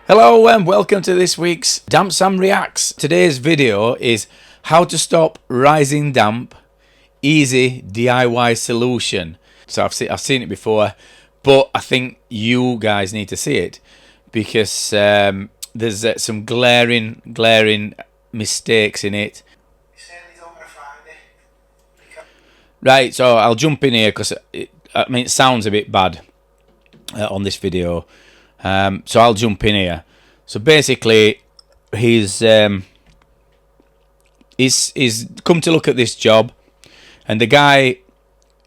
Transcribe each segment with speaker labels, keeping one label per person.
Speaker 1: Hello and welcome to this week's Dampsam Reacts. Today's video is how to stop rising damp, easy DIY solution. So I've seen it before, but I think you guys need to see it because there's some glaring mistakes in it. Right, so I'll jump in here because it sounds a bit bad on this video. So I'll jump in here. So basically, he's come to look at this job, and the guy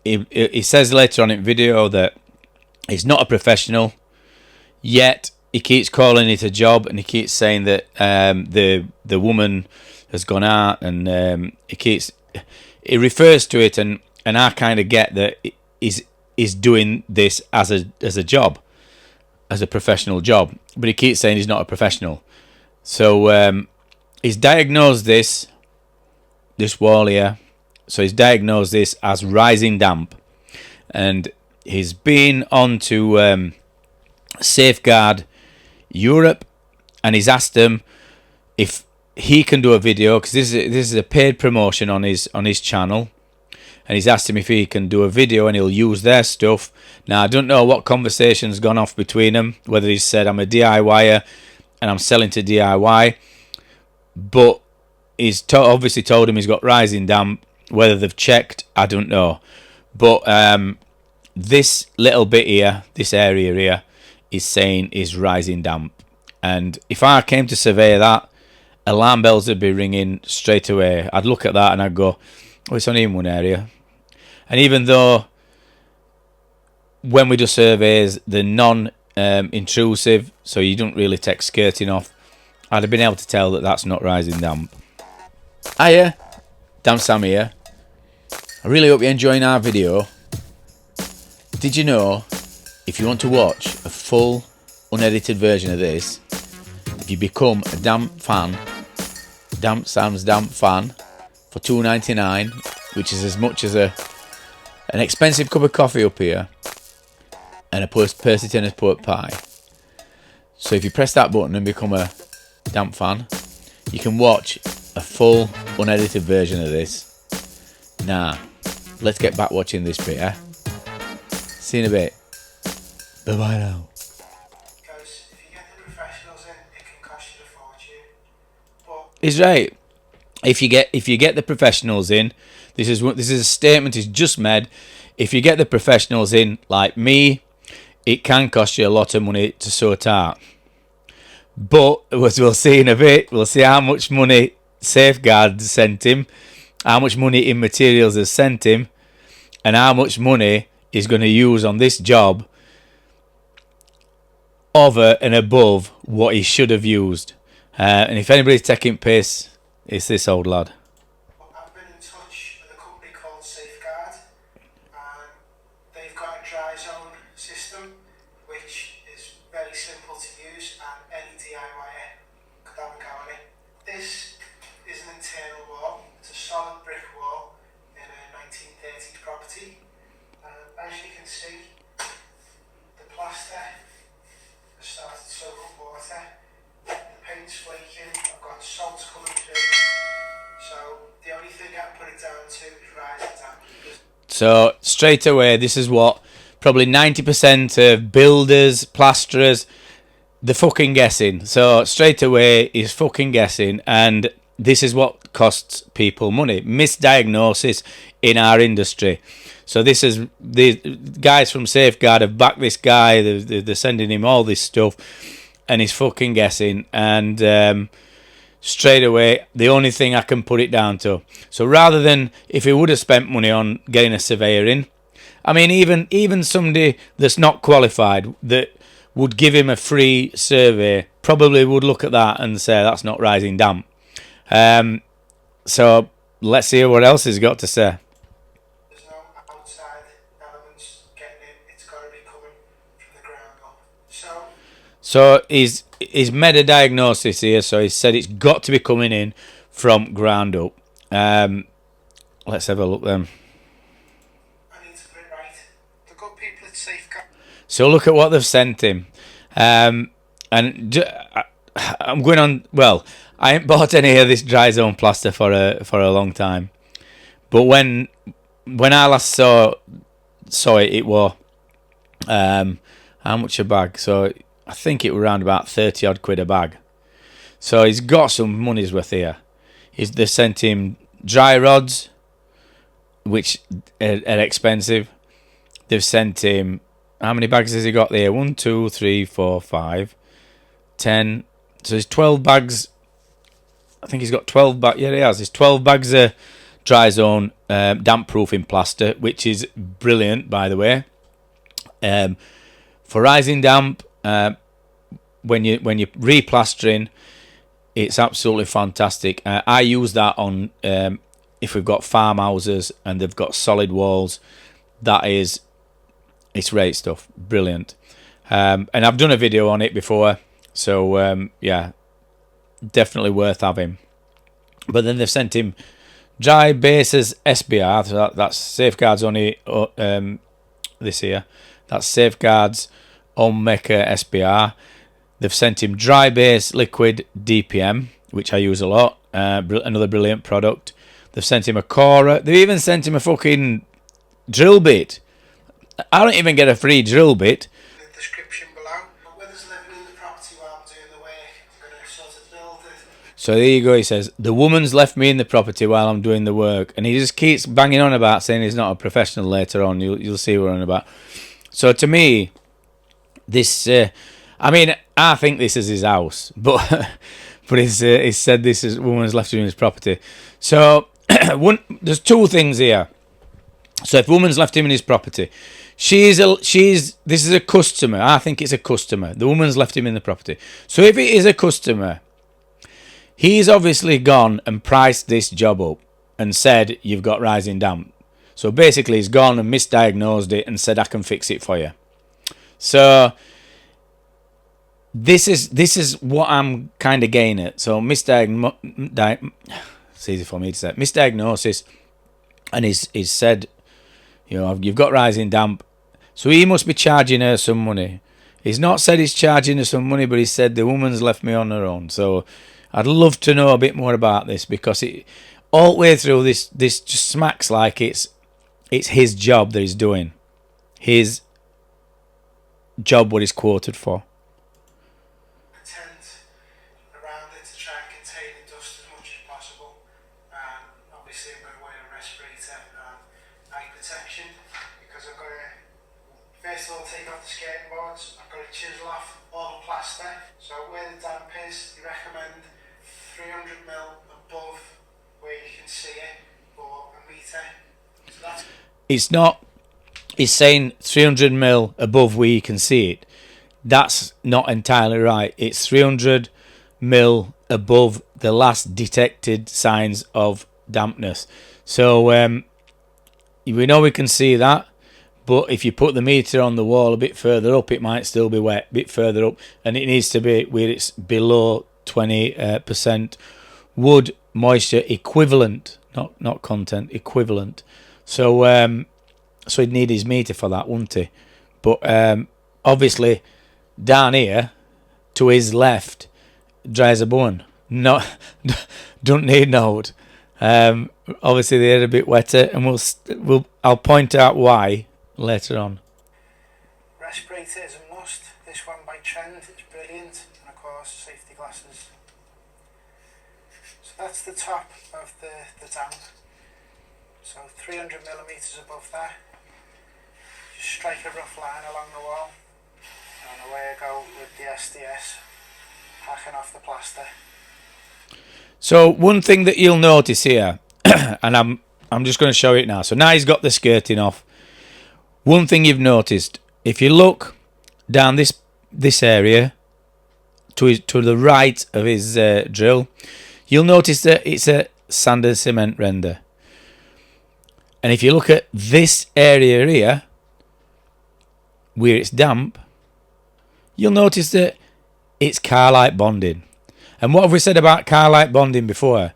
Speaker 1: he says later on in video that he's not a professional, yet he keeps calling it a job, and he keeps saying that the woman has gone out, and he refers to it, and I kind of get that he's doing this as a job, as a professional job, but he keeps saying he's not a professional. So he's diagnosed this wall here. So he's diagnosed this as rising damp, and he's been on to Safeguard Europe, and he's asked them if he can do a video, because this is a paid promotion on his channel. And he's asked him if he can do a video and he'll use their stuff. Now, I don't know what conversation's gone off between them, whether he's said I'm a DIYer and I'm selling to DIY. But he's obviously told him he's got rising damp. Whether they've checked, I don't know. But this little bit here, this area here, is saying is rising damp. And if I came to survey that, alarm bells would be ringing straight away. I'd look at that and I'd go, oh, it's only in one area. And even though when we do surveys, they're non-intrusive, so you don't really take skirting off, I'd have been able to tell that that's not rising damp. Hiya, Dampsam here. I really hope you're enjoying our video. Did you know, if you want to watch a full, unedited version of this, if you become a damp fan, Dampsam's damp fan, for $2.99, which is as much as an expensive cup of coffee up here and a Percy Tenner's pork pie. So if you press that button and become a damp fan, you can watch a full unedited version of this. Now, let's get back watching this bit, eh? See you in a bit. Bye bye now.
Speaker 2: Because if you get the professionals in, it can cost you a fortune. But
Speaker 1: he's right. If you get the professionals in, this is a statement he's just made. If you get the professionals in, like me, it can cost you a lot of money to sort out. But as we'll see in a bit, we'll see how much money Safeguard sent him, how much money in materials has sent him, and how much money he's going to use on this job over and above what he should have used. And if anybody's taking piss, it's this old lad.
Speaker 2: I've been in touch with a company called Safeguard, and they've got a dry zone system which is very simple to use, and any DIYer could have a go at it. This is an internal wall. It's a solid brick wall in a 1930s property. As you can see, the plaster has started to soak up water. The paint's flaking. I've got salt coming through. So the only thing I can put it down to is rising damp.
Speaker 1: So straight away, this is what probably 90% of builders, plasterers, they're fucking guessing. So straight away, he's fucking guessing, and this is what costs people money. Misdiagnosis in our industry. So this is the guys from Safeguard have backed this guy. They're sending him all this stuff, and he's fucking guessing. And straight away, the only thing I can put it down to. So rather than if he would have spent money on getting a surveyor in, I mean, even somebody that's not qualified that would give him a free survey probably would look at that and say that's not rising damp. So let's see what else he's got to say.
Speaker 2: There's no outside elements getting in. It's got to be coming from the ground up.
Speaker 1: So he's made a diagnosis here. So he said it's got to be coming in from ground up. Let's have a look then.
Speaker 2: I need to put it right. The good people at Safeguard.
Speaker 1: So look at what they've sent him. And I'm going on. Well, I ain't bought any of this dry zone plaster for a long time. But when I last saw it, it was how much a bag? So I think it was around about 30 odd quid a bag. So he's got some money's worth here. They sent him dry rods, which are expensive. They've sent him, how many bags has he got there? 1, 2, 3, 4, 5, 10. So there's 12 bags. I think he's got 12 bags. Yeah, he has. There's 12 bags of dry zone damp proofing plaster, which is brilliant, by the way. For rising damp, when you're replastering, it's absolutely fantastic. I use that on if we've got farmhouses and they've got solid walls. It's great stuff, brilliant. And I've done a video on it before, so yeah, definitely worth having. But then they've sent him dry bases SBR, so that's Safeguards only this year. That's Safeguards Homemaker SBR. They've sent him dry base liquid DPM, which I use a lot. Another brilliant product. They've sent him a Cora. They've even sent him a fucking drill bit. I don't even get a free drill bit.
Speaker 2: In the description below. With us living in the property while I'm doing the work, I'm going to sort of build it.
Speaker 1: So there you go. He says the woman's left me in the property while I'm doing the work, and he just keeps banging on about saying he's not a professional. Later on, you'll see what I'm on about. So to me, this. I mean, I think this is his house, but he said this is woman's left him in his property. So there's two things here. So if woman's left him in his property, this is a customer. I think it's a customer. The woman's left him in the property. So if it is a customer, he's obviously gone and priced this job up and said you've got rising damp. So basically, he's gone and misdiagnosed it and said I can fix it for you. So this is what I'm kind of getting at. So it's easy for me to say misdiagnosis, and he's said, you know, you've got rising damp. So he must be charging her some money. He's not said he's charging her some money, but he said the woman's left me on her own. So I'd love to know a bit more about this, because all the way through this just smacks like it's his job that he's doing. His job what he's quoted for.
Speaker 2: A tent around it to try and contain the dust as much as possible. Obviously I'm going to wear a respirator and eye protection, because I've got to, first of all, take off the skirting boards. I've got to chisel off all the plaster. So where the damp is, they recommend 300mm above where you can see it, or a metre. So that's...
Speaker 1: It's not. He's saying 300mm above where you can see it. That's not entirely right. It's 300mm above the last detected signs of dampness. So we know we can see that, but if you put the meter on the wall a bit further up, it might still be wet. A bit further up, and it needs to be where it's below 20% wood moisture equivalent, not content, equivalent. So so he'd need his meter for that, wouldn't he? But obviously down here to his left, dry as a bone. No, don't need note. Obviously they're a bit wetter, and I'll point out why later on.
Speaker 2: Respirator is a must. This one by Trend, it's brilliant, and of course safety glasses. So that's the top of the damp. So 300mm above that. Just strike a rough line along the wall, and away I go with the SDS, hacking off the plaster.
Speaker 1: So one thing that you'll notice here, and I'm just going to show it now. So now he's got the skirting off. One thing you've noticed, if you look down this area to the right of his drill, you'll notice that it's a sand and cement render. And if you look at this area here, where it's damp, you'll notice that it's Carlite bonding. And what have we said about Carlite bonding before?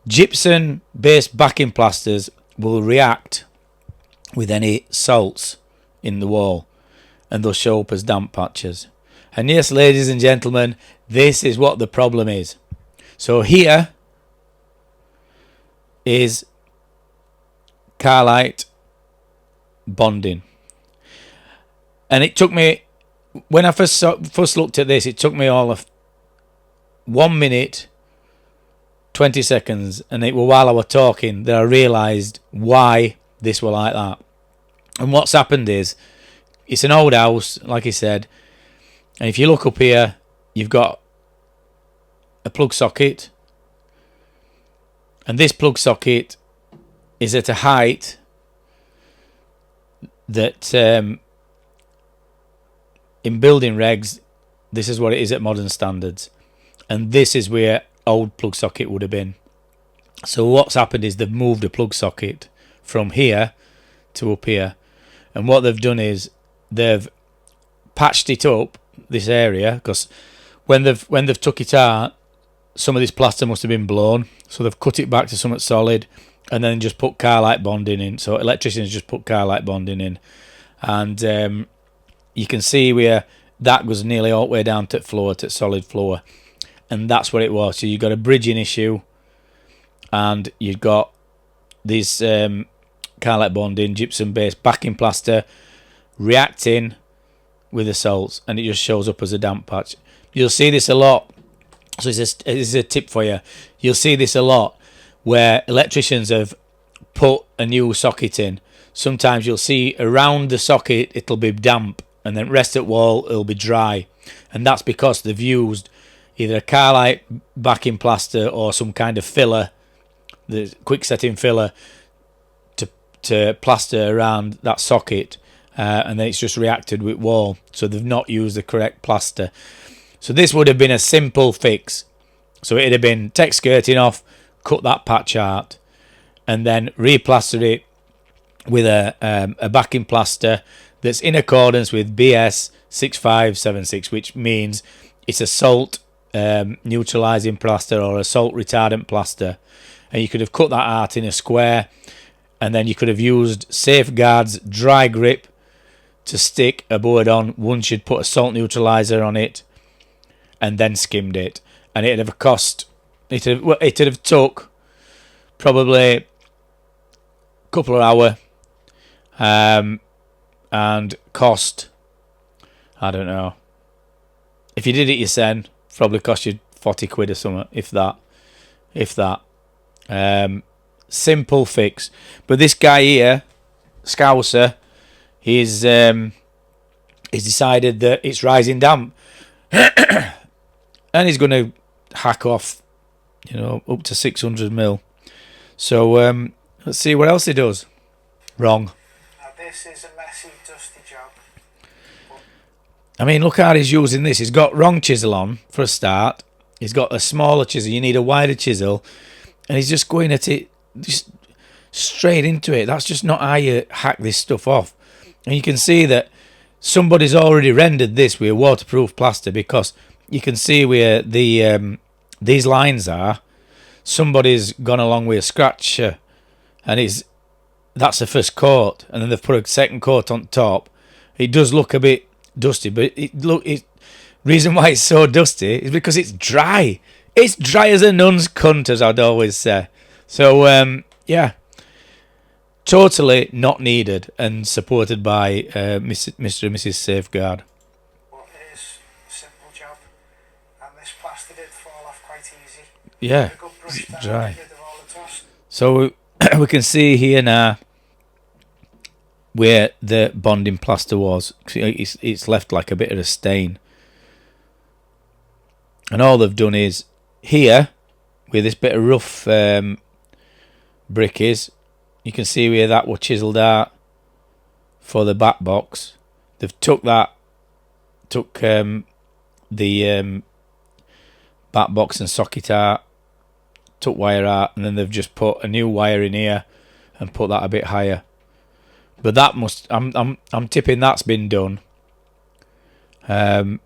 Speaker 1: Gypsum-based backing plasters will react with any salts in the wall, and they'll show up as damp patches. And yes, ladies and gentlemen, this is what the problem is. So here is Carlite bonding. And it took me, when I first looked at this, it took me all of 1 minute 20 seconds, and it was while I was talking that I realised why this were like that. And what's happened is, it's an old house, like I said, and if you look up here, you've got a plug socket, and this plug socket is at a height that in building regs, this is what it is at modern standards, and this is where old plug socket would have been. So what's happened is they've moved a plug socket from here to up here, and what they've done is they've patched it up, this area, because when they've took it out, some of this plaster must have been blown, so they've cut it back to something solid and then just put Carlite bonding in. So electricians just put Carlite bonding in, and you can see where that goes nearly all the way down to floor, to solid floor, and that's what it was. So you've got a bridging issue, and you've got these Carlite bonding, gypsum based backing plaster reacting with the salts, and it just shows up as a damp patch. You'll see this a lot. So this is a tip for you. You'll see this a lot where electricians have put a new socket in. Sometimes you'll see around the socket it'll be damp, and then rest of the wall it'll be dry, and that's because they've used either a Carlite backing plaster or some kind of filler, the quick setting filler, to plaster around that socket, and then it's just reacted with wall, so they've not used the correct plaster. So this would have been a simple fix. So it'd have been take skirting off, cut that patch out, and then replaster it with a backing plaster that's in accordance with BS 6576, which means it's a salt neutralizing plaster or a salt retardant plaster. And you could have cut that out in a square, and then you could have used Safeguard's dry grip to stick a board on once you'd put a salt neutralizer on it, and then skimmed it, and it'd have cost, it'd have took probably a couple of hours, and cost, I don't know, if you did it yourself, probably cost you 40 quid or something, if that. Simple fix. But this guy here, Scouser, he's decided that it's rising damp. And he's going to hack off, up to 600 mil. So let's see what else he does. Wrong.
Speaker 2: Now this is a messy, dusty job.
Speaker 1: I mean, look how he's using this. He's got wrong chisel on for a start. He's got a smaller chisel. You need a wider chisel. And he's just going at it just straight into it. That's just not how you hack this stuff off. And you can see that somebody's already rendered this with a waterproof plaster, because you can see where the these lines are. Somebody's gone along with a scratcher, and that's the first coat, and then they've put a second coat on top. It does look a bit dusty, but reason why it's so dusty is because it's dry. It's dry as a nun's cunt, as I'd always say. So yeah, totally not needed, and supported by Mr. and Mrs. Safeguard.
Speaker 2: Plaster did fall off quite easy.
Speaker 1: Yeah, it's dry. So we can see here now where the bonding plaster was. It's left like a bit of a stain, and all they've done is here, where this bit of rough brick is, you can see where that was chiselled out for the back box. They've took the back box and socket out, took wire out, and then they've just put a new wire in here and put that a bit higher. But that I'm tipping that's been done when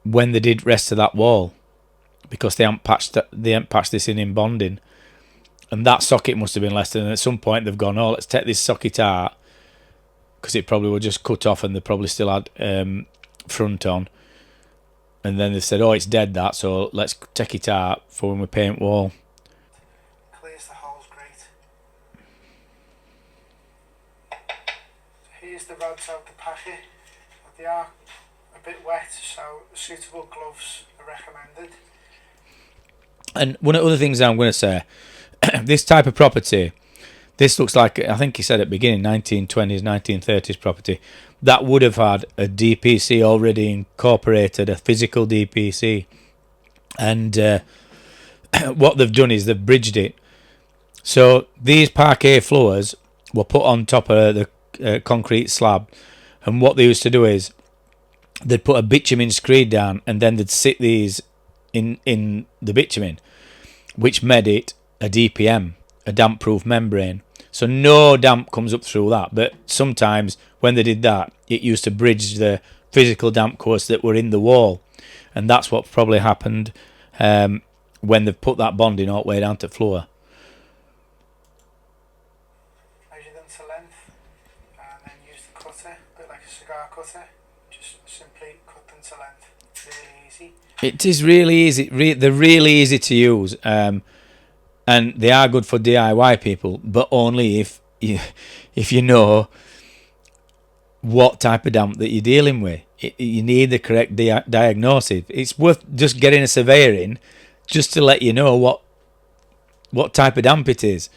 Speaker 1: they did rest of that wall, because they haven't patched this in bonding, and that socket must have been less than. At some point they've gone, oh, let's take this socket out, because it probably was just cut off and they probably still had front on. and then they said, oh, it's dead that, so let's take it out for when we paint wall.
Speaker 2: Clears the holes great. So here's the rods out the packet. They are a bit wet, so suitable gloves are recommended.
Speaker 1: And one of the other things I'm going to say, this type of property, this looks like, I think he said at the beginning, 1920s, 1930s property, that would have had a DPC already incorporated, a physical DPC. And what they've done is they've bridged it. So these parquet floors were put on top of the concrete slab. And what they used to do is they'd put a bitumen screed down and then they'd sit these in the bitumen, which made it a DPM, a damp-proof membrane. So no damp comes up through that. But sometimes when they did that, it used to bridge the physical damp course that were in the wall. And that's what probably happened when they've put that bonding all the way down to floor.
Speaker 2: Measure them to length and then use the cutter, a bit like a cigar cutter. Just simply cut them to length. Really easy.
Speaker 1: It is really easy. They're really easy to use. And they are good for DIY people, but only if you know what type of damp that you're dealing with. You need the correct diagnosis. It's worth just getting a surveyor in just to let you know what type of damp it is.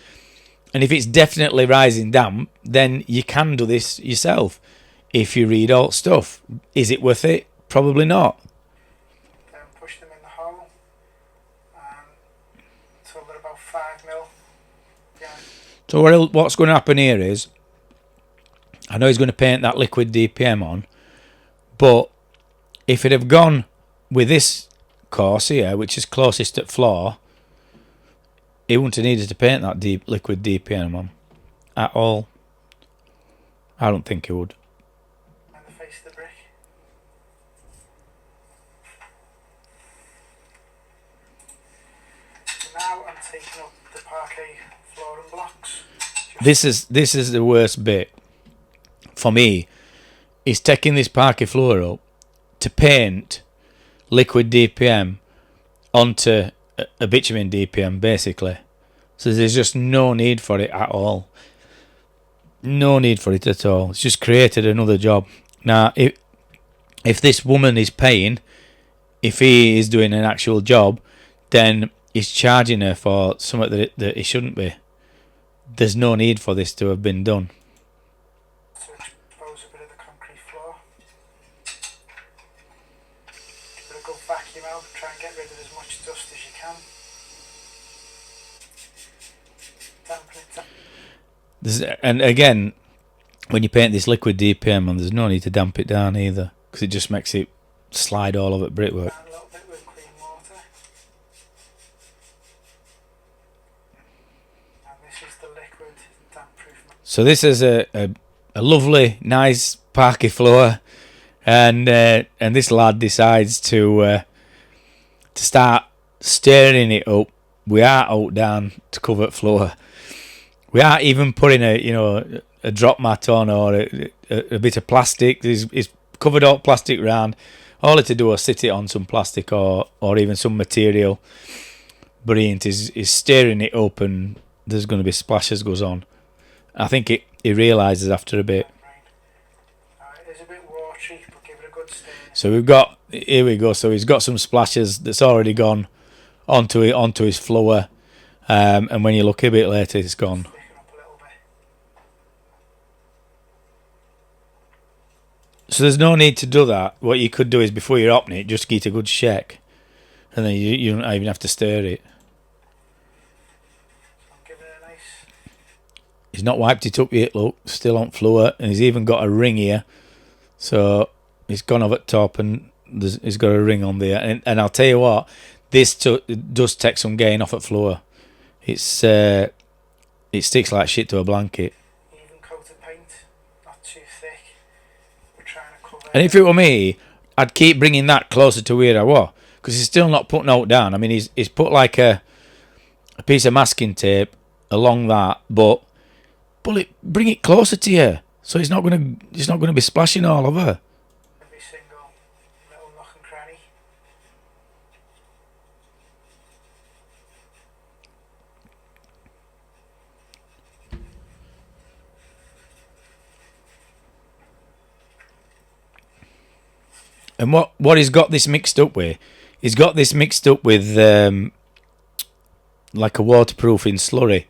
Speaker 1: And if it's definitely rising damp, then you can do this yourself. If you read all stuff, is it worth it? Probably not.
Speaker 2: Then push them in the hole until they're about 5 mil. Yeah.
Speaker 1: So what's going to happen here is, I know he's going to paint that liquid DPM on, but if it have gone with this course here, which is closest at floor, he wouldn't have needed to paint that liquid DPM on at all. I don't think he would.
Speaker 2: And the face of the brick. So now I'm taking up the parquet flooring blocks.
Speaker 1: This is the worst bit for me, is taking this parquet floor up to paint liquid DPM onto a bitumen DPM, basically. So there's just no need for it at all. No need for it at all. It's just created another job. Now, if this woman is paying, if he is doing an actual job, then he's charging her for something that he shouldn't be. There's no need for this to have been done.
Speaker 2: To expose a bit of the concrete floor. Give it a good vacuum out, try and get rid of as much dust as you can. Dampen it down.
Speaker 1: And again, when you paint this liquid DPM on, there's no need to damp it down either, because it just makes it slide all over brickwork.
Speaker 2: A little bit with clean water. And this is the liquid damp-proof.
Speaker 1: So this is a lovely, nice parquet floor, and this lad decides to start stirring it up. We are out down to cover floor. We aren't even putting a drop mat on or a bit of plastic. It's covered all plastic round. All to do is sit it on some plastic or even some material. But he is stirring it up, and there's going to be splashes goes on. I think he realises after a bit.
Speaker 2: It is a bit watery, but give it a good stir.
Speaker 1: So here we go. So he's got some splashes that's already gone onto his floor, and when you look a bit later, it's gone. So there's no need to do that. What you could do is, before you open it, just get a good shake, and then you don't even have to stir it.
Speaker 2: Give it a nice.
Speaker 1: He's not wiped it up yet, look, still on floor, and he's even got a ring here. So he's gone over the top, and he's got a ring on there. And I'll tell you what, this does take some gain off at floor. It sticks like shit to a blanket.
Speaker 2: Even coated paint, not too thick. We're trying to cover.
Speaker 1: And if it were me, I'd keep bringing that closer to where I was, because he's still not putting out down. I mean, he's put like a piece of masking tape along that, but bring it closer to you, so it's not gonna be splashing all over.
Speaker 2: Every single little nook and cranny.
Speaker 1: And what he's got this mixed up with, he's got this mixed up with like a waterproofing slurry,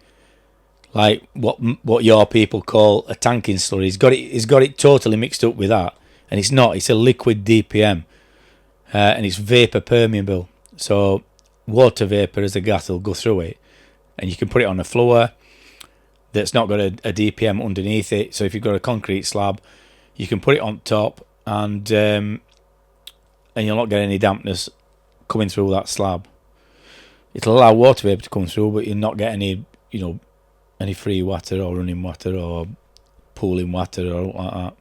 Speaker 1: like what your people call a tanking slurry. He's got it totally mixed up with that, and it's not. It's a liquid DPM, and it's vapor permeable. So water vapor as a gas will go through it, and you can put it on a floor that's not got a DPM underneath it. So if you've got a concrete slab, you can put it on top, and you'll not get any dampness coming through that slab. It'll allow water vapor to come through, but you'll not get any, any free water or running water or pooling water or like that.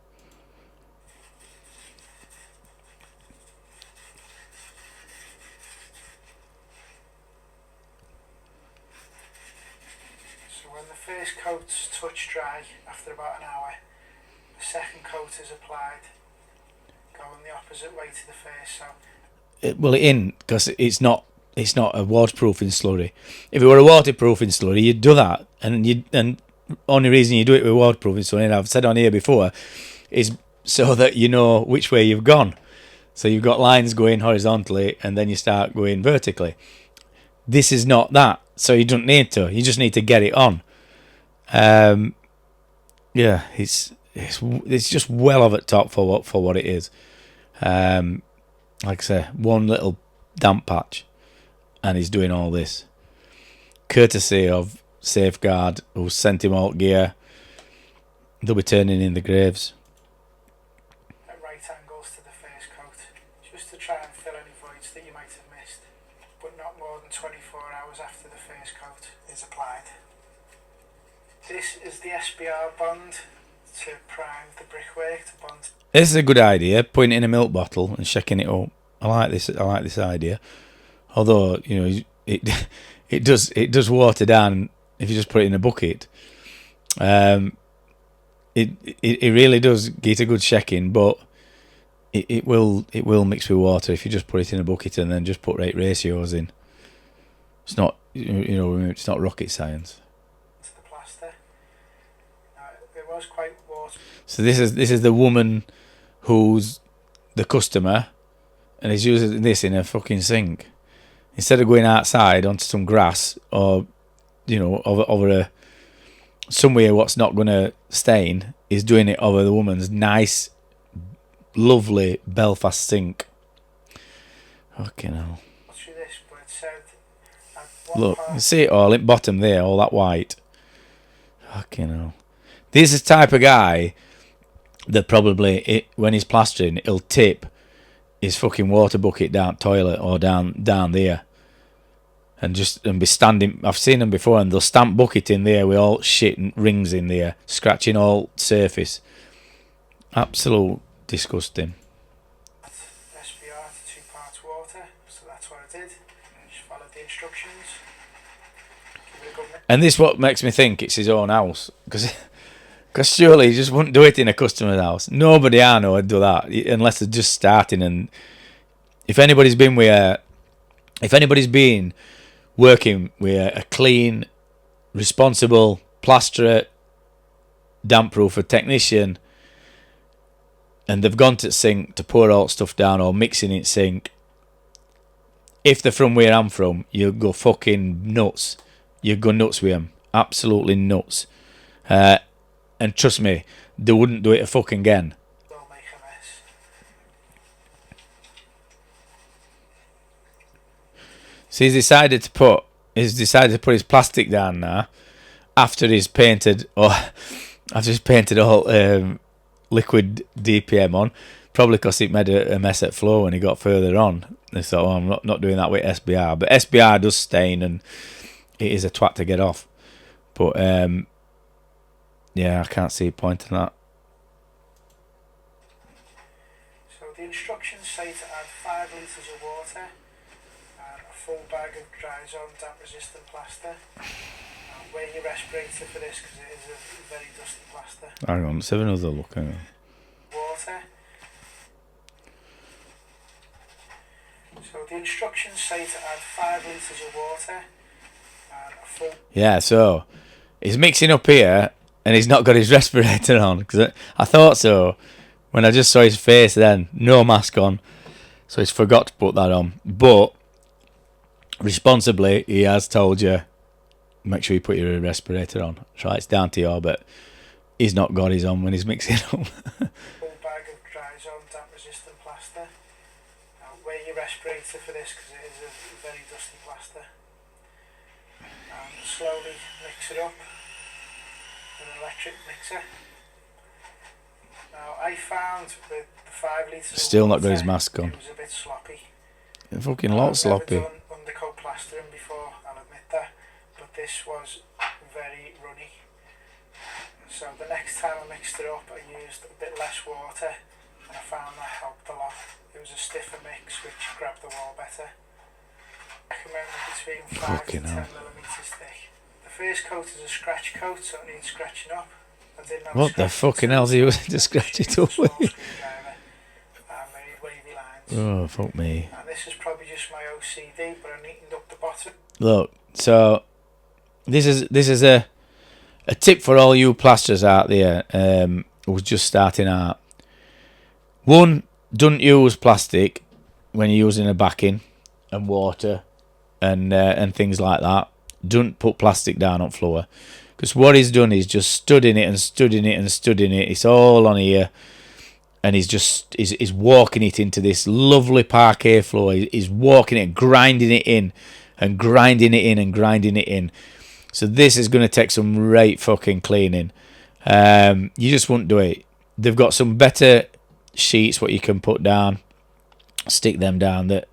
Speaker 2: So when the first coat's touch dry after about an hour, the second coat is applied, going the opposite way to the first.
Speaker 1: Because it's not a waterproofing slurry. If it were a waterproofing slurry, you'd do that, and only reason you do it with waterproofing slurry, and I've said on here before, is so that you know which way you've gone. So you've got lines going horizontally, and then you start going vertically. This is not that, so you don't need to. You just need to get it on. It's just well over the top for what it is. Like I say, one little damp patch, and he's doing all this, courtesy of Safeguard, who sent him all gear. They'll be turning in the graves.
Speaker 2: At right angles to the first coat, just to try and fill any voids that you might have missed, but not more than 24 hours after the first coat is applied. This is the SBR bond to prime the brickwork to bond.
Speaker 1: This is a good idea, putting it in a milk bottle and shaking it up. I like this idea. Although, it does water down if you just put it in a bucket. It really does get a good shaking, but it will mix with water if you just put it in a bucket and then just put rate ratios in. It's not it's not rocket science.
Speaker 2: To the plaster. It was quite water.
Speaker 1: So this is the woman who's the customer, and he's using this in a fucking sink instead of going outside onto some grass or over a somewhere what's not going to stain. He's doing it over the woman's nice, lovely Belfast sink. Fucking hell.
Speaker 2: Through this, but it said
Speaker 1: look, you see it all in bottom there, all that white. Fucking hell. This is the type of guy that probably, when he's plastering, he'll tip his fucking water bucket down toilet or down there, and be standing. I've seen them before, and they'll stamp bucket in there with all shit and rings in there, scratching all surface. Absolute disgusting.
Speaker 2: SBR to 2 parts water, so that's what I did. Just followed the instructions.
Speaker 1: And this what makes me think it's his own house, because surely he just wouldn't do it in a customer's house. Nobody I know would do that unless they're just starting. And if anybody's been working with a clean, responsible plasterer, damp proofer technician, and they've gone to the sink to pour all stuff down or mixing it sink, if they're from where I'm from, you'll go fucking nuts. You go nuts with them, absolutely nuts. And trust me, they wouldn't do it a fucking again.
Speaker 2: They'll make a mess.
Speaker 1: So he's decided to put his plastic down now after he's painted all liquid DPM on, probably because it made a mess at floor when he got further on. They thought, I'm not doing that with SBR, but SBR does stain and it is a twat to get off. But yeah, I can't see a point in that.
Speaker 2: So the instructions say to add 5 litres of water and a full bag of dry zone damp resistant plaster. And wear your respirator for this because it is a very dusty plaster.
Speaker 1: Hang on, let's have another look.
Speaker 2: Water. So the instructions say to add 5 litres of water and a full...
Speaker 1: Yeah, so he's mixing up here and he's not got his respirator on, because I thought so when I just saw his face then, no mask on. So he's forgot to put that on. But responsibly, he has told you, make sure you put your respirator on. So it's down to you, but he's not got his on when he's mixing up.
Speaker 2: Full bag of dry zone damp resistant plaster. Now wear your respirator for this because it is a very dusty plaster. And slowly mix it up with an electric mixer. Now I found with the 5 litres
Speaker 1: Still not got his mask on.
Speaker 2: It was a bit sloppy.
Speaker 1: Fucking lot sloppy.
Speaker 2: I've never done undercoat plastering before, I'll admit that, but this was very runny. So the next time I mixed it up, I used a bit less water, and I found that helped a lot. It was a stiffer mix, which grabbed the wall better. I recommend between 5 to 10 millimetres thick. The first coat is a scratch coat, so it needs scratching up. I didn't have
Speaker 1: What the fucking hell's he using to scratch it up with? Oh, fuck me.
Speaker 2: And this is probably just my OCD, but I neatened up the bottom.
Speaker 1: Look, so this is a tip for all you plasterers out there who's just starting out. One, don't use plastic when you're using a backing and water and things like that. Don't put plastic down on floor, because what he's done is just studying it and studying it and studying it. It's all on here, and he's walking it into this lovely parquet floor. He's walking it, grinding it in, and grinding it in and grinding it in. So this is going to take some right fucking cleaning. You just won't do it. They've got some better sheets what you can put down, stick them down. That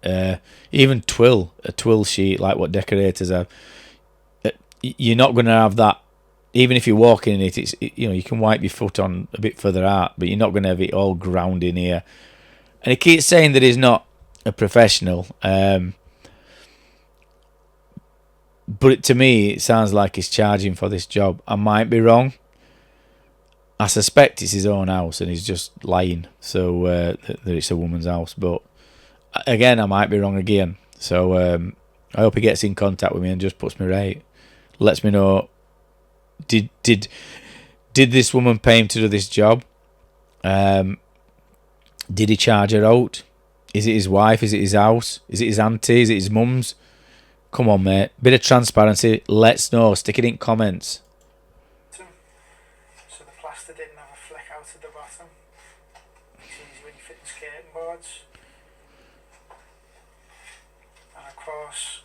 Speaker 1: even a twill sheet like what decorators have. You're not going to have that. Even if you're walking in it, you can wipe your foot on a bit further out, but you're not going to have it all ground in here. And he keeps saying that he's not a professional, but to me it sounds like he's charging for this job. I might be wrong. I suspect it's his own house and he's just lying, so that it's a woman's house. But again, I might be wrong again. So I hope he gets in contact with me and just puts me right. Lets me know. Did this woman pay him to do this job? Did he charge her out? Is it his wife? Is it his house? Is it his auntie? Is it his mum's? Come on, mate. Bit of transparency. Let's know. Stick it in comments.
Speaker 2: So the plaster didn't have a flick out of the bottom. It's easy when you fit the skirting boards. And of course,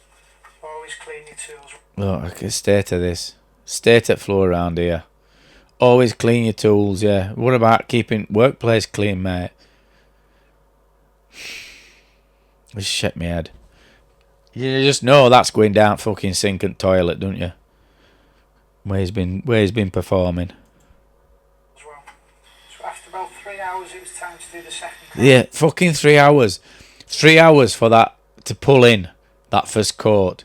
Speaker 2: always clean your tools.
Speaker 1: Look, I can state of this. State at floor around here. Always clean your tools, yeah. What about keeping workplace clean, mate? Just shake my head. You just know that's going down fucking sink and toilet, don't you? Where he's been performing.
Speaker 2: As well. So after about 3 hours, it was time to do the second coat.
Speaker 1: Yeah, fucking 3 hours. 3 hours for that to pull in that first coat.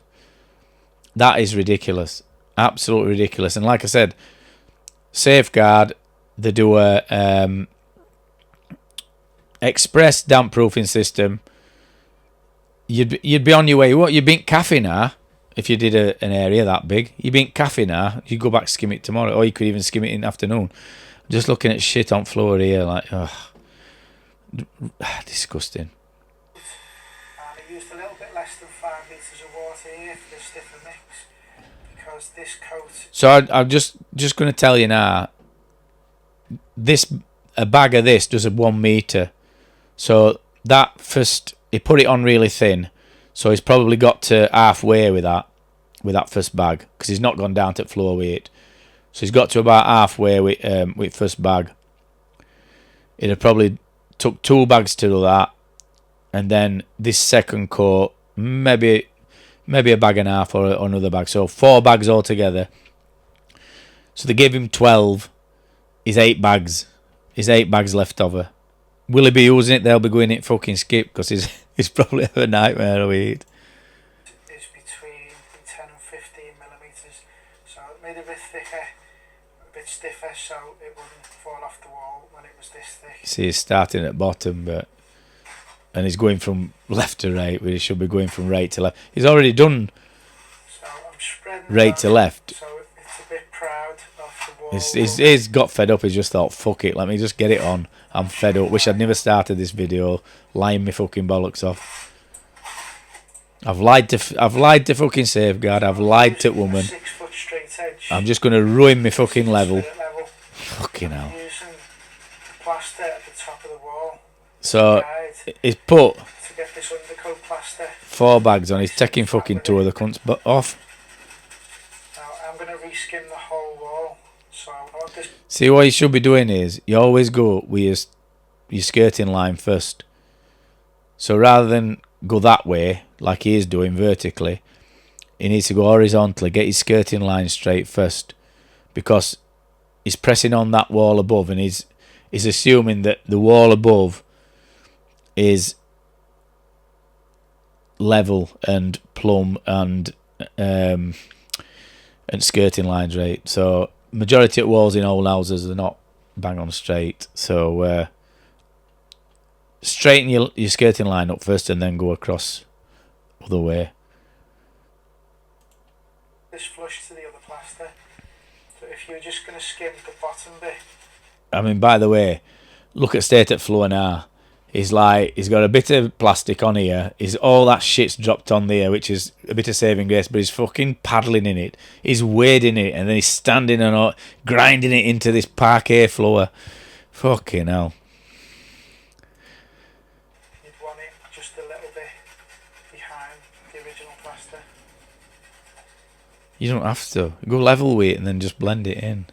Speaker 1: That is ridiculous. Absolutely ridiculous. And like I said, Safeguard, they do a express damp proofing system. You'd be on your way. What, you'd be in cafe now if you did an area that big. You'd be in cafe now. You go back skim it tomorrow, or you could even skim it in the afternoon. Just looking at shit on floor here, like, disgusting.
Speaker 2: And I used a little bit less than 5 litres of water here for the stiffer mix, because this coat.
Speaker 1: So I'm just going to tell you now. A bag of this does a 1 metre. So that first, he put it on really thin. So he's probably got to halfway with that first bag, because he's not gone down to floor weight. So he's got to about halfway with first bag. It had probably took 2 bags to do that, and then this second coat, maybe a bag and a half or another bag. So 4 bags altogether. So they gave him 12. He's 8 bags. He's 8 bags left over. Will he be using it? They'll be going it fucking skip, because he's probably have a nightmare of it.
Speaker 2: Is between 10 and 15 millimetres. So it made it a bit thicker, a bit stiffer, so it wouldn't fall off the wall when it was this thick.
Speaker 1: See, he's starting at bottom, and he's going from left to right, where he should be going from right to left. He's already done
Speaker 2: so I'm spreading
Speaker 1: right to left.
Speaker 2: So it's a bit proud of the wall.
Speaker 1: He's got fed up. He's just thought, fuck it, let me just get it on. I'm fed up. Wish I'd never started this video lying me fucking bollocks off. I've lied to fucking Safeguard. I've lied to woman.
Speaker 2: 6 foot straight edge.
Speaker 1: I'm just gonna ruin my fucking level. Fucking hell.
Speaker 2: Using plaster at the top of the wall.
Speaker 1: So he's put
Speaker 2: To get this undercoat plaster.
Speaker 1: 4 bags on. He's taking fucking 2 of the cunts off.
Speaker 2: Now I'm gonna reskim the whole wall. So I want this.
Speaker 1: See, what you should be doing is you always go with your skirting line first. So rather than go that way like he is doing vertically, he needs to go horizontally, get his skirting line straight first, because he's pressing on that wall above, and he's assuming that the wall above is level and plumb and skirting lines right. So majority of walls in old houses are not bang on straight. So straighten your skirting line up first and then go across other way.
Speaker 2: This flush to the other plaster. So if you're just going to skim the bottom bit.
Speaker 1: I mean, by the way, look at state at floor now. He's got a bit of plastic on here. All that shit's dropped on there, which is a bit of saving grace, but he's fucking paddling in it. He's wading in it, and then he's standing and grinding it into this parquet floor. Fucking hell.
Speaker 2: You'd want it just a little bit behind the original plaster.
Speaker 1: You don't have to. Go level with it and then just blend it in.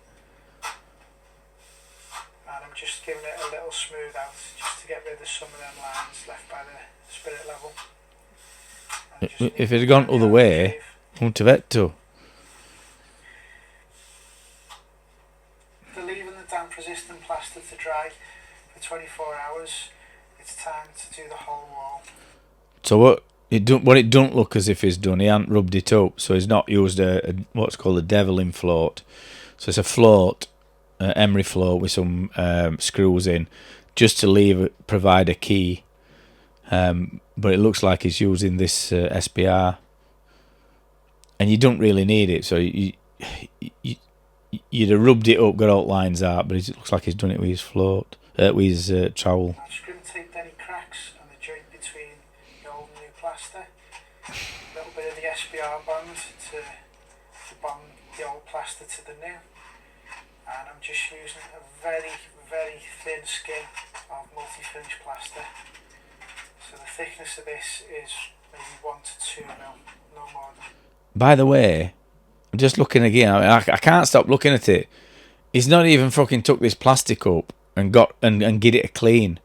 Speaker 2: And I'm just giving it a little smooth out just to get rid of some of them lines left by the spirit level.
Speaker 1: If it had gone other way, wouldn't have had to.
Speaker 2: After leaving the damp resistant plaster to dry for 24 hours, it's time to do the whole wall.
Speaker 1: So what it don't look as if he's done. He hasn't rubbed it up, so he's not used a what's called a deviling float. So it's a float, emery float with some screws in, just to provide a key. But it looks like he's using this SPR, and you don't really need it. So you'd have rubbed it up, got all lines out, but it looks like he's done it with his float, with his trowel.
Speaker 2: I've screw taped any cracks on the joint between the old and new plaster. A little bit of the SPR bond to bond the old plaster to the new. And I'm just using a very, very thin skin of multi-finish plaster. So the thickness of this is maybe 1 to 2 mil, no more than.
Speaker 1: By the way, I'm just looking again. I can't stop looking at it. He's not even fucking took this plastic up and got and get it clean.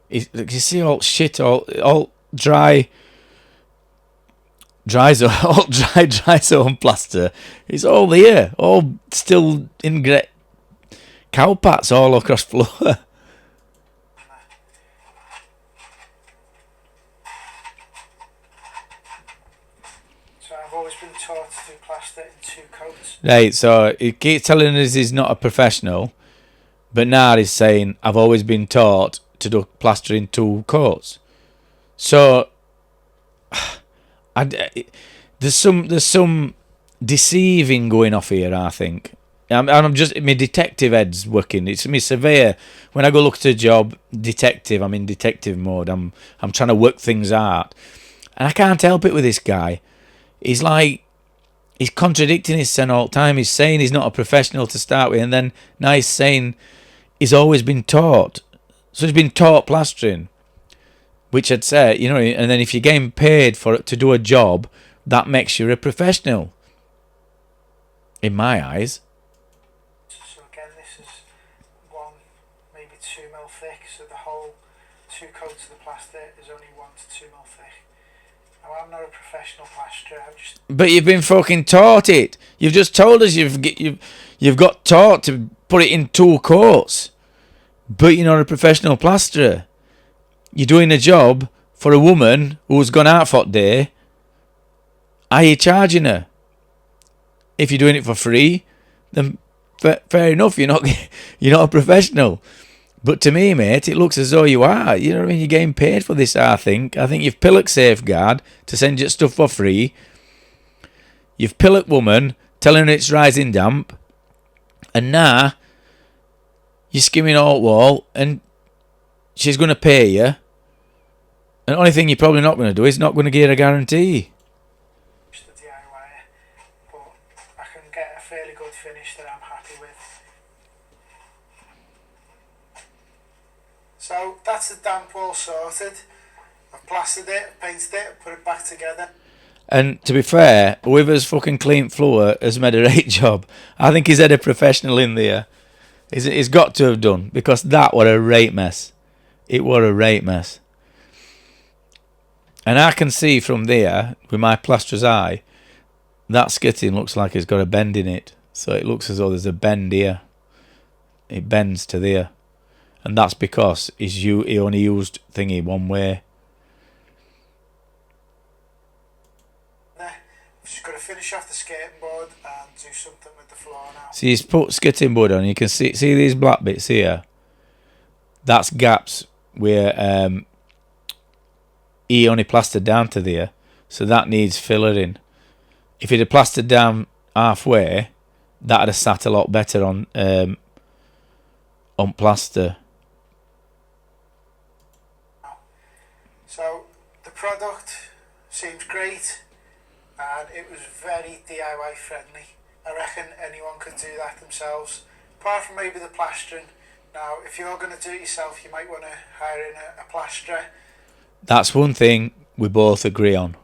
Speaker 1: You see all shit, all dry zone plaster. It's all there, all still in great cow pats all across floor.
Speaker 2: So I've always been taught to do plaster in 2 coats.
Speaker 1: Right, so he keeps telling us he's not a professional, but now he's saying I've always been taught to do plaster in 2 coats. So there's some deceiving going off here, I think. I'm just, my detective head's working. It's my surveyor. When I go look at a job, detective, I'm in detective mode. I'm trying to work things out, and I can't help it with this guy. He's contradicting himself all the time. He's saying he's not a professional to start with, and then now he's saying he's always been taught. So he's been taught plastering, which I'd say, and then if you're getting paid to do a job, that makes you a professional, in my eyes.
Speaker 2: So again, this is 1, maybe 2 mil thick, so the whole 2 coats of the plaster is only 1 to 2 mil thick. Now I'm not a professional plasterer,
Speaker 1: But you've been fucking taught it. You've just told us you've got taught to put it in 2 coats, but you're not a professional plasterer. You're doing a job for a woman who's gone out for the day. Are you charging her? If you're doing it for free, then fair enough. You're not a professional. But to me, mate, it looks as though you are. You know what I mean? You're getting paid for this. I think you've pillocked Safeguard to send you stuff for free. You've pillocked woman, telling her it's rising damp, and now you're skimming all wall and she's going to pay you. And the only thing you're probably not going to do is not going to get a guarantee.
Speaker 2: The DIY, but I can get a fairly good finish that I'm happy with. So that's the damp wall sorted. I've plastered it, painted it, put it back together.
Speaker 1: And to be fair, whoever's fucking clean floor has made a great job. I think he's had a professional in there. He's got to have done, because that was a right mess. It was a right mess. And I can see from there, with my plasterer's eye, that skitting looks like it's got a bend in it. So it looks as though there's a bend here. It bends to there. And that's because he only used thingy one way.
Speaker 2: Just got to finish off the skirting board and do something with the floor now.
Speaker 1: So he's put skirting board on. You can see these black bits here. That's gaps where he only plastered down to there. So that needs filling. If he'd have plastered down halfway, that'd have sat a lot better on plaster.
Speaker 2: So the product seems great. And it was very DIY friendly. I reckon anyone could do that themselves, apart from maybe the plastering. Now, if you're going to do it yourself, you might want to hire in a plasterer.
Speaker 1: That's one thing we both agree on.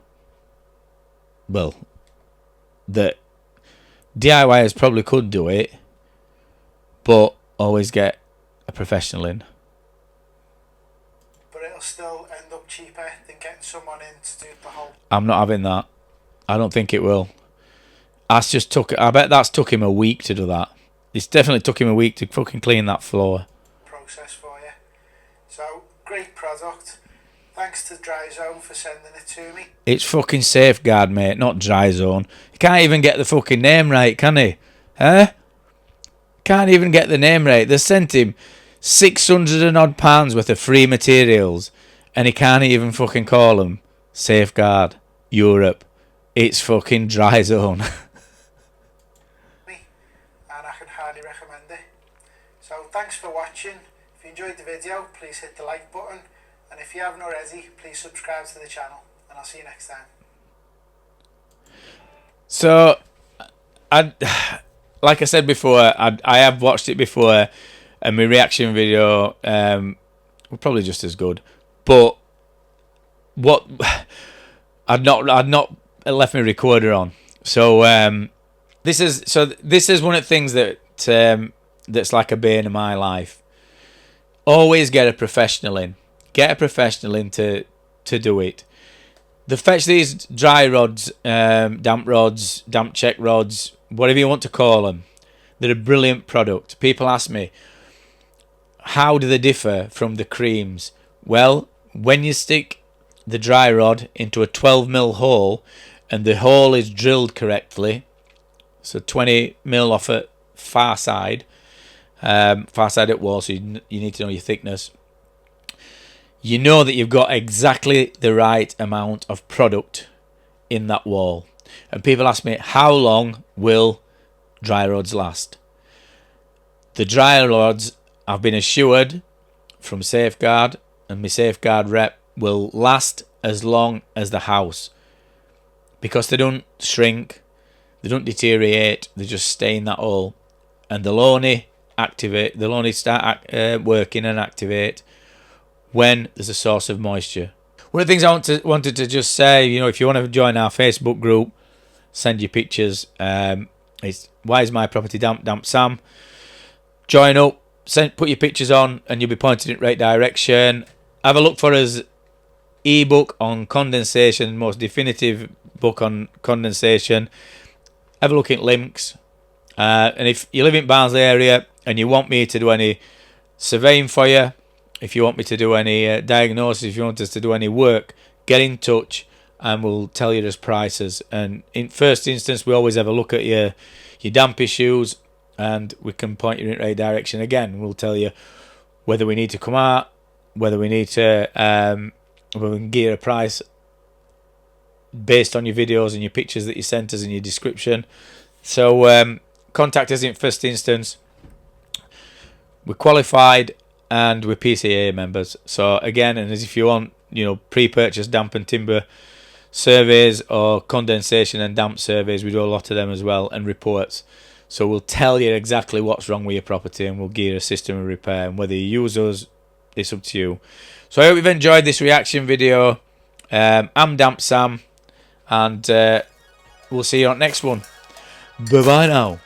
Speaker 1: Well, that DIYers probably could do it, but always get a professional in.
Speaker 2: But it'll still end up cheaper than getting someone in to do the whole...
Speaker 1: I'm not having that. I don't think it will. I bet that's took him a week to do that. It's definitely took him a week to fucking clean that floor.
Speaker 2: Process for you. So, great product. Thanks to Dry Zone for sending it to me.
Speaker 1: It's fucking Safeguard, mate, not Dry Zone. He can't even get the fucking name right, can he? Huh? Can't even get the name right. They sent him 600 and odd pounds worth of free materials, and he can't even fucking call them Safeguard Europe. It's fucking Dry Zone.
Speaker 2: And I can highly recommend it. So thanks for watching. If you enjoyed the video, please hit the like button. And if you haven't already, please subscribe to the channel. And I'll see you next time.
Speaker 1: So, like I said before, I have watched it before, and my reaction video were probably just as good. But what I'd not left my recorder on. So this is one of the things that that's like a bane in my life. Always get a professional in. Get a professional in to do it. They fetch these dry rods, damp check rods, whatever you want to call them. They're a brilliant product. People ask me, how do they differ from the creams? Well, when you stick the dry rod into a 12mm hole, and the hole is drilled correctly, so 20mm off at far side at wall, so you need to know your thickness. You know that you've got exactly the right amount of product in that wall. And people ask me, how long will dry rods last? The dry rods, I've been assured from Safeguard, and my Safeguard rep, will last as long as the house, because they don't shrink, they don't deteriorate, they just stay in that hole, and they'll only start working and activate when there's a source of moisture. One of the things I wanted to just say, you know, if you want to join our Facebook group, send your pictures. It's Why Is My Property Damp, Dampsam. Join up, put your pictures on, and you'll be pointed in the right direction. Have a look for us ebook on condensation, most definitive book on condensation. Have a look at links. And if you live in Barnsley area and you want me to do any surveying for you, if you want me to do any diagnosis, if you want us to do any work, get in touch and we'll tell you those prices. And in first instance, we always have a look at your damp issues, and we can point you in the right direction. Again, we'll tell you whether we need to come out, whether we need to whether we can get a price based on your videos and your pictures that you sent us in your description. So contact us in first instance. We're qualified and we're PCA members. So again, and as if you want, pre-purchase damp and timber surveys or condensation and damp surveys, we do a lot of them as well, and reports. So we'll tell you exactly what's wrong with your property, and we'll give you a system of repair. And whether you use us, it's up to you. So I hope you've enjoyed this reaction video. I'm Dampsam, and we'll see you on the next one. Bye bye now.